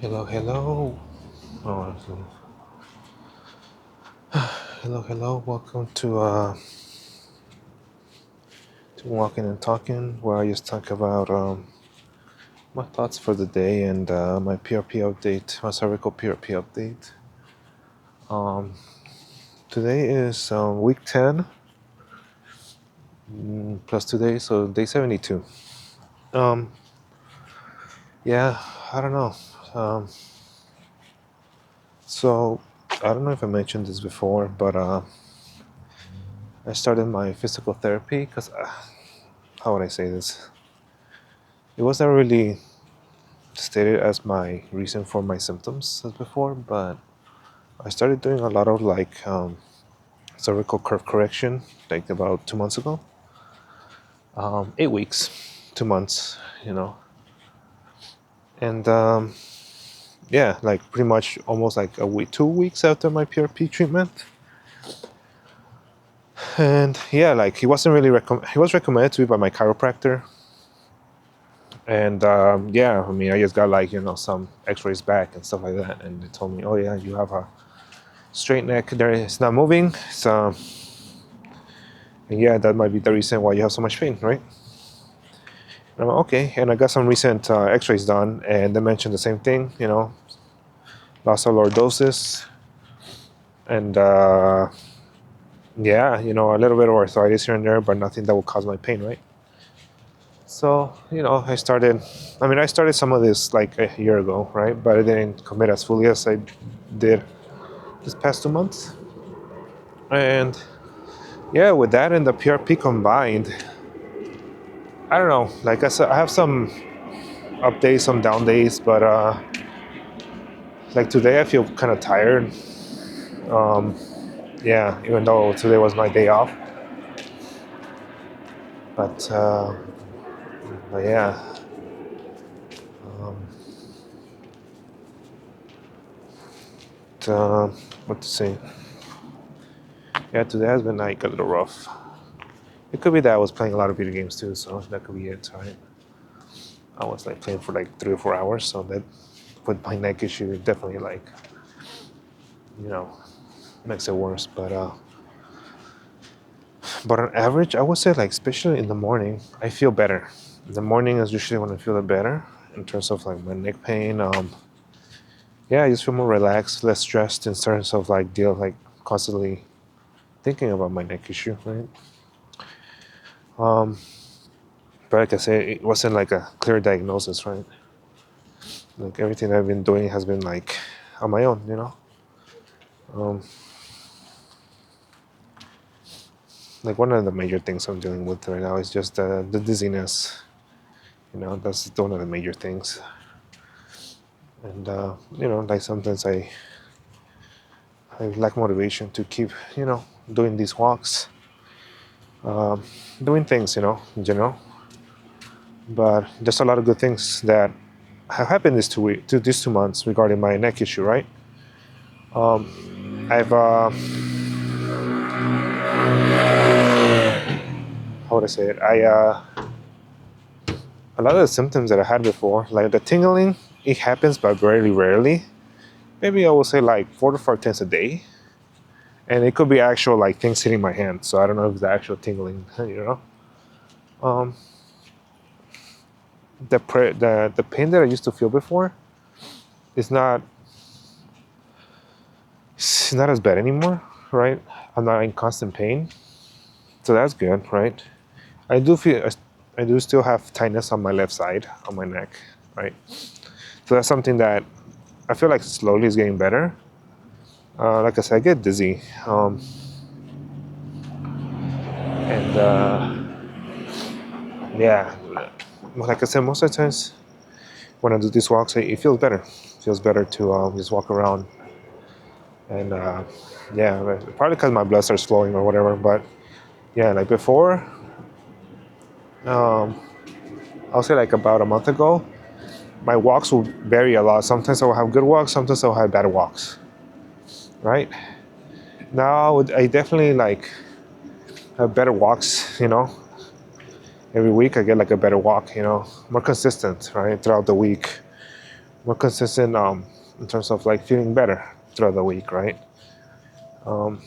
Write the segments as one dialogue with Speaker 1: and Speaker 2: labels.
Speaker 1: Hello, hello. Oh, hello, hello. Welcome to Walking and Talking, where I just talk about my thoughts for the day and my PRP update, my cervical PRP update. Um, Today is week 10 plus 2 days, so day 72. Um, yeah, I don't know. Um, so I don't know if I mentioned this before, but I started my physical therapy because how would I say this? It wasn't really stated as my reason for my symptoms as before, but I started doing a lot of cervical curve correction like about 2 months ago. 8 weeks, 2 months, you know, and yeah, like pretty much almost like a week, 2 weeks after my PRP treatment. And yeah, like he wasn't really he was recommended to me by my chiropractor. And yeah, I mean, I just got some X-rays back and stuff like that, and they told me, oh yeah, you have a straight neck there, it's not moving, so and yeah, that might be the reason why you have so much pain, right? And I'm like, okay, and I got some recent X-rays done, and they mentioned the same thing, loss of lordosis, and yeah, a little bit of arthritis here and there, but nothing that will cause my pain, right? So I started some of this like a year ago, right? But I didn't commit as fully as I did this past 2 months, and yeah, with that and the PRP combined, I don't know. Like I said, I have some up days, some down days, but like today I feel kind of tired. Um, yeah, even though today was my day off, but yeah, um, uh, what to say? Yeah, today has been like a little rough. It could be that I was playing a lot of video games too, so that could be it, right? I was like playing for like 3 or 4 hours, so that with my neck issue, it definitely you know makes it worse. But on average, I would say like especially in the morning, I feel better. The morning is usually when I feel it better in terms of like my neck pain. Yeah, I just feel more relaxed, less stressed in terms of like constantly thinking about my neck issue, right? Um, but like I said, it wasn't like a clear diagnosis, right? Like everything I've been doing has been like on my own. Um, like one of the major things I'm dealing with right now is just the dizziness. That's one of the major things. And like sometimes I lack motivation to keep doing these walks, um, doing things in general. But there's a lot of good things that have happened these 2 months regarding my neck issue, right? I've how would I say it? I A lot of the symptoms that I had before, like the tingling, it happens but very rarely. Maybe I would say like 4 to 5 times a day, and it could be actual like things hitting my hand. So I don't know if it's the actual tingling, Um, the pain that I used to feel before is it's not as bad anymore, right? I'm not in constant pain, so that's good, right? I do feel I do still have tightness on my left side on my neck, right? So that's something that I feel like slowly is getting better. Like I said, I get dizzy, and yeah, like I said, most of the times when I do these walks, it feels better. It feels better to just walk around, and yeah, probably because my blood starts flowing or whatever. But yeah, like before, um, I'll say like about a month ago, my walks will vary a lot. Sometimes I'll have good walks, sometimes I'll have bad walks, right? Now I definitely like have better walks. Every week I get like a better walk. More consistent, right, throughout the week. more consistent in terms of like feeling better throughout the week, right? Um,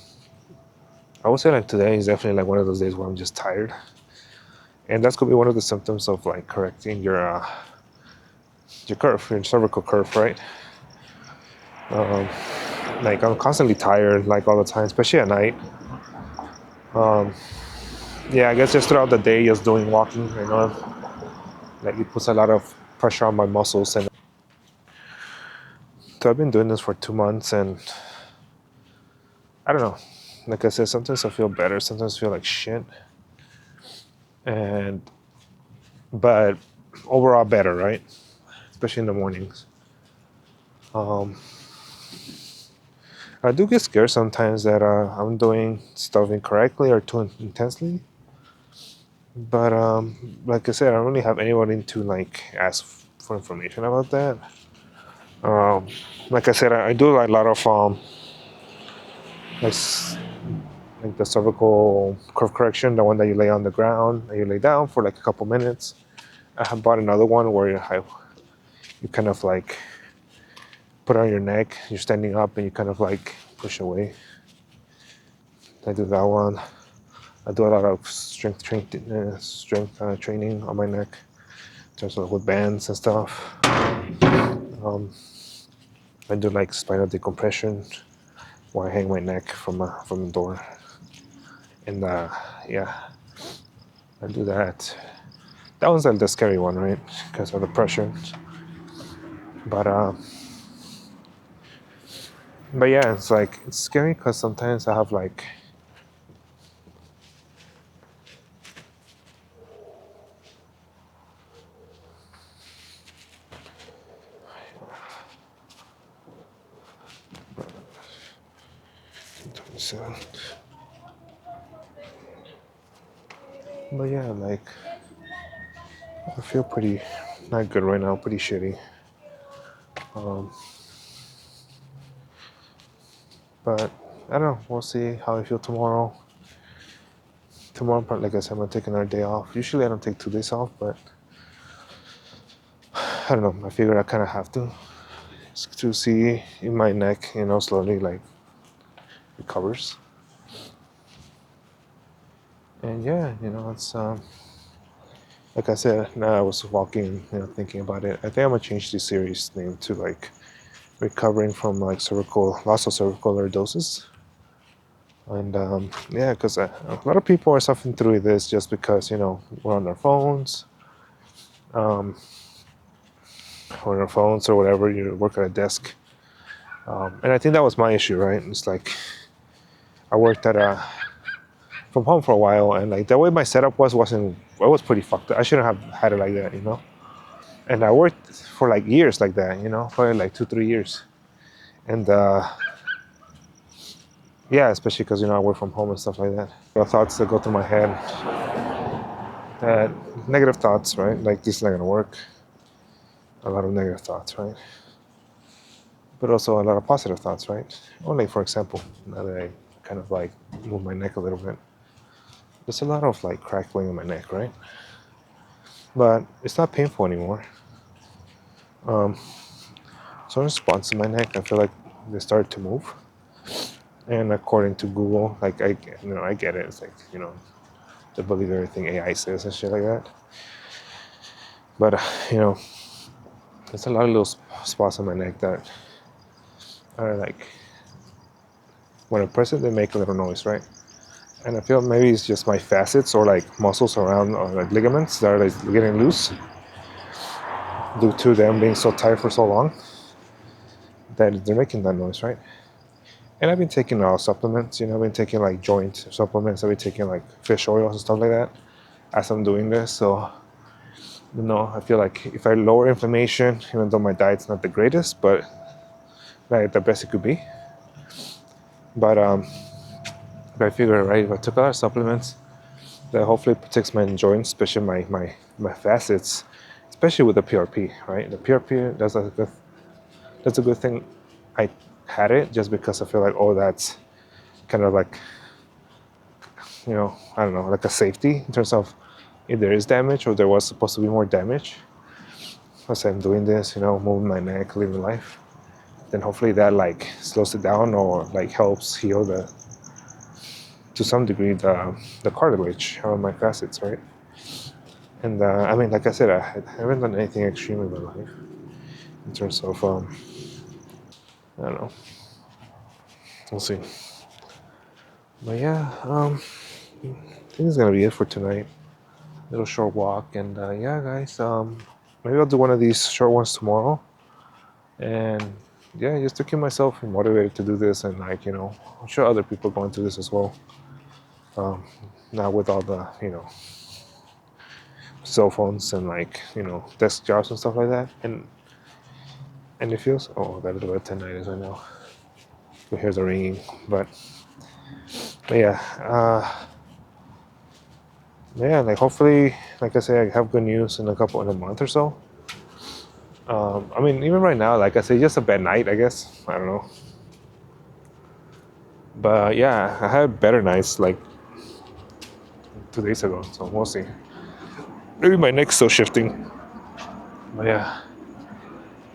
Speaker 1: I would say like today is definitely like one of those days where I'm just tired, and that's could be one of the symptoms of like correcting your curve, your cervical curve, right? Um, like I'm constantly tired, like all the time, especially at night. Um, yeah, I guess just throughout the day, just doing walking, like it puts a lot of pressure on my muscles, and so I've been doing this for 2 months, and I don't know. Like I said, sometimes I feel better, sometimes I feel like shit, and but overall better, right? Especially in the mornings. Um, I do get scared sometimes that I'm doing stuff incorrectly or too intensely. But like I said, I don't really have anybody to like ask for information about that. Um, like I said, I do like a lot of like like the cervical curve correction, the one that you lay on the ground and you lay down for like a couple minutes. I have bought another one where you kind of like put it on your neck, you're standing up, and you kind of like push away. I do that one. I do a lot of strength training on my neck, in terms of with bands and stuff. Um, I do like spinal decompression, where I hang my neck from the door, and yeah, I do that. That one's like the scary one, right? Because of the pressure. But but yeah, it's like it's scary because sometimes I have like so, but yeah, like I feel pretty not good right now, pretty shitty. Um, but I don't know. We'll see how I feel tomorrow. Tomorrow, like I said, I'm gonna take another day off. Usually, I don't take 2 days off, but I don't know. I figured I kind of have to see in my neck, slowly like recovers. And yeah, it's like I said. Now I was walking, thinking about it. I think I'm gonna change the series name to like recovering from like cervical loss of cervical lordosis. And yeah, because a lot of people are suffering through this just because we're on our phones, um, or on our phones or whatever. You work at a desk, and I think that was my issue, right? It's like I worked at a from home for a while, and like the way my setup wasn't. It was pretty fucked up. I shouldn't have had it like that. And I worked for like years like that, probably like 2 3 years, and yeah, especially because I work from home and stuff like that. The thoughts that go through my head, uh, negative thoughts, right? Like this is not gonna work. A lot of negative thoughts, right? But also a lot of positive thoughts, right? Or like for example, now that I kind of like move my neck a little bit, there's a lot of like crackling in my neck, right? But it's not painful anymore. Um, Some spots in my neck, I feel like they started to move. And according to Google, like I get it. It's like they believe everything AI says and shit like that. But there's a lot of little spots on my neck that are like when I press it, they make a little noise, right? And I feel maybe it's just my facets or like muscles around or like ligaments that are like getting loose due to them being so tight for so long that they're making that noise, right? And I've been taking supplements, I've been taking like joint supplements, I've been taking like fish oils and stuff like that as I'm doing this. So, I feel like if I lower inflammation, even though my diet's not the greatest, but like the best it could be. But I figure, right, if I took a lot of supplements, that hopefully protects my joints, especially my facets, especially with the PRP, right? The PRP, that's a good thing. I had it just because I feel like, oh, that's kind of like, I don't know, like a safety in terms of if there is damage or there was supposed to be more damage. as I'm doing this, moving my neck, living life, then hopefully that like slows it down or like helps heal the to some degree the cartilage on my facets, right? And I mean, like I said, I haven't done anything extreme in my life in terms of I don't know. We'll see. But yeah, I think it's gonna be it for tonight. Little short walk, and yeah, guys. Maybe I'll do one of these short ones tomorrow, and yeah, just to keep myself motivated to do this, and like I'm sure other people are going through this as well. Um, Now with all the cell phones and like desk jobs and stuff like that, and it feels that little bit tonight is right now. We hear the ringing, but yeah, yeah, like hopefully, like I say, I have good news in a month or so. I mean, even right now, like I say, just a bad night, I guess. I don't know. But yeah, I had better nights like 2 days ago, so we'll see. Maybe my neck's still shifting. But yeah,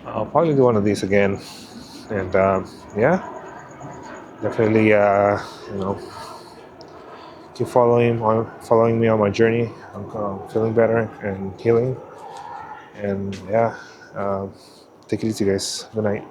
Speaker 1: I'll probably do one of these again. And yeah, definitely, you know, keep following me on my journey. I'm feeling better and healing. And yeah, take it easy, guys. Good night.